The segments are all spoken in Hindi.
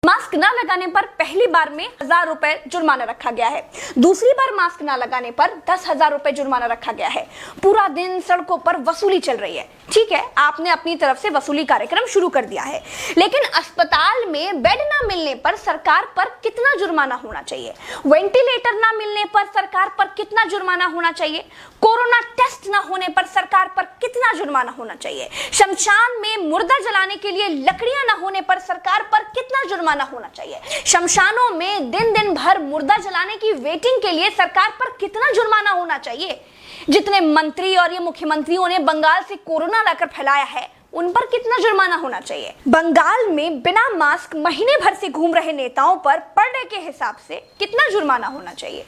मास्क न लगाने पर पहली बार में 1,000 रुपए जुर्माना रखा गया है। दूसरी बार मास्क न लगाने पर 10,000 रुपए जुर्माना रखा गया है। पूरा दिन सड़कों पर वसूली चल रही है। ठीक है, आपने अपनी तरफ से वसूली कार्यक्रम शुरू कर दिया है, लेकिन अस्पताल में बेड न मिलने पर सरकार पर कितना जुर्माना होना चाहिए? वेंटिलेटर न मिलने पर सरकार पर कितना जुर्माना होना चाहिए? कोरोना टेस्ट न होने पर सरकार पर कितना जुर्माना होना चाहिए? शमशान में मुर्दा जलाने के लिए लकड़ियां न होने पर सरकार पर कितना जुर्माना होना चाहिए? शमशानों में दिन दिन भर मुर्दा जलाने की वेटिंग के लिए सरकार पर कितना जुर्माना होना चाहिए? जितने मंत्री और ये मुख्यमंत्रियों ने बंगाल से कोरोना लाकर फैलाया है, उन पर कितना जुर्माना होना चाहिए? बंगाल में बिना मास्क महीने भर से घूम रहे नेताओं पर पर डे के हिसाब से कितना जुर्माना होना चाहिए?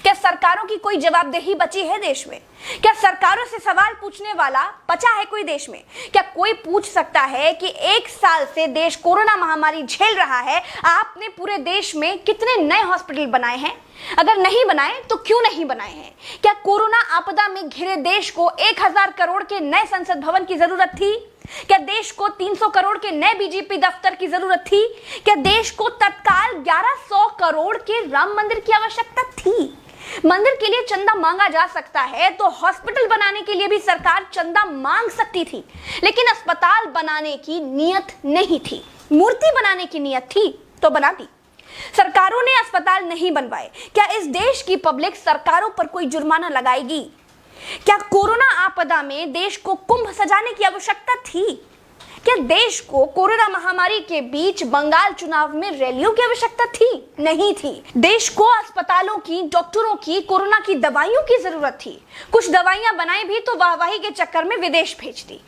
क्या सरकारों की कोई जवाबदेही बची है देश में? क्या सरकारों से सवाल पूछने वाला बचा है कोई देश में? क्या कोई पूछ सकता है कि 1 साल से देश कोरोना महामारी झेल रहा है, आपने पूरे देश में कितने नए हॉस्पिटल बनाए हैं? अगर नहीं बनाए तो क्यों नहीं बनाए हैं? क्या कोरोना आपदा में घिरे देश को 1,000 करोड़ के नए संसद भवन की जरूरत थी? क्या देश को 300 करोड़ के नए बीजेपी दफ्तर की जरूरत थी? क्या देश को तत्काल 1100 करोड़ के राम मंदिर की आवश्यकता थी? मंदिर के लिए चंदा मांगा जा सकता है तो हॉस्पिटल बनाने के लिए भी सरकार चंदा मांग सकती थी, लेकिन अस्पताल बनाने की नियत नहीं थी। मूर्ति बनाने की नियत थी तो बना दी। सरकारों ने अस्पताल नहीं बनवाए। क्या इस देश की पब्लिक सरकारों पर कोई जुर्माना लगाएगी? क्या कोरोना आपदा में देश को कुंभ सजाने की आवश्यकता थी? क्या देश को कोरोना महामारी के बीच बंगाल चुनाव में रैलियों की आवश्यकता थी? नहीं थी। देश को अस्पतालों की, डॉक्टरों की, कोरोना की दवाइयों की जरूरत थी। कुछ दवाइयां बनाई भी तो वाहवाही के चक्कर में विदेश भेज दी।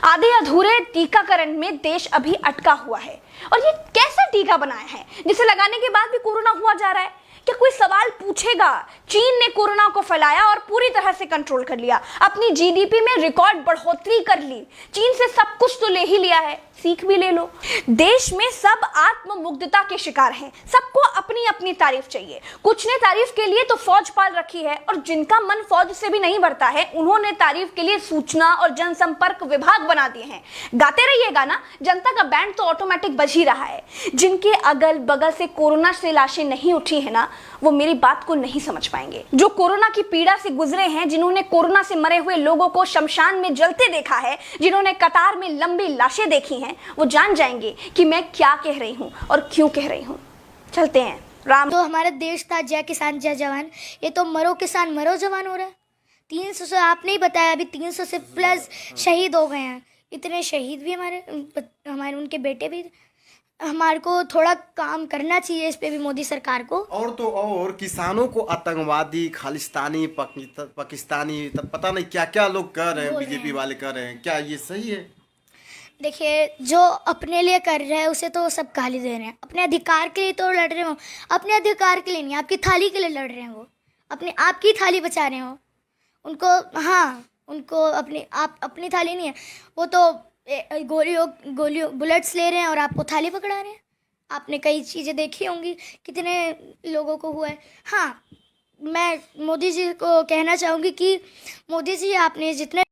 आधे अधूरे टीकाकरण में देश अभी अटका हुआ है। और ये कैसा टीका बनाया है जिसे लगाने के बाद भी कोरोना हुआ जा रहा है? क्या कोई सवाल पूछेगा? चीन ने कोरोना को फैलाया और पूरी तरह से कंट्रोल कर लिया। अपनी जीडीपी में रिकॉर्ड बढ़ोतरी कर ली। चीन से सब कुछ तो ले ही लिया है, सीख भी ले लो। देश में सब आत्ममुग्धता के शिकार हैं। सबको अपनी अपनी तारीफ चाहिए। कुछ ने तारीफ के लिए तो फौज पाल रखी है, और जिनका मन फौज से भी नहीं भरता है, उन्होंने तारीफ के लिए सूचना और जनसंपर्क विभाग बना दिए हैं। गाते रहिएगा ना, जनता का बैंड तो ऑटोमेटिक बज ही रहा है। जिनके अगल बगल से कोरोना से लाशें नहीं उठी है ना, वो मेरी बात को नहीं समझ पाएंगे। जो कोरोना की पीड़ा से गुजरे हैं, जिन्होंने कोरोना से मरे हुए लोगों को शमशान में जलते देखा है, जिन्होंने कतार में लंबी लाशें देखी हैं, वो जान जाएंगे कि मैं क्या कह रही हूं और क्यों कह रही हूं। चलते हैं। राम तो हमारा देश था जय किसान जय जवान, ये तो मरो किसान मरो जवान हो रहा है। 300 से आपने ही बताया, अभी 300 से प्लस शहीद हो गए हैं। इतने शहीद भी हमारे उनके बेटे भी। हमारे को थोड़ा काम करना चाहिए इस पे भी, मोदी सरकार को। और तो और किसानों को आतंकवादी, खालिस्तानी, पाकिस्तानी, तब पता नहीं क्या क्या लोग कर रहे हैं, बीजेपी वाले कर रहे हैं। क्या ये सही है? देखिए, जो अपने लिए कर रहे हैं उसे तो सब गाली दे रहे हैं। अपने अधिकार के लिए तो लड़ रहे हो, अपने अधिकार के लिए नहीं, आपकी थाली के लिए लड़ रहे हैं। वो अपने आपकी थाली बचा रहे हो उनको। हाँ, उनको अपनी थाली नहीं है, वो तो गोलियों बुलेट्स ले रहे हैं और आपको थाली पकड़ा रहे हैं। आपने कई चीज़ें देखी होंगी, कितने लोगों को हुआ है। हाँ, मैं मोदी जी को कहना चाहूँगी कि मोदी जी, आपने जितने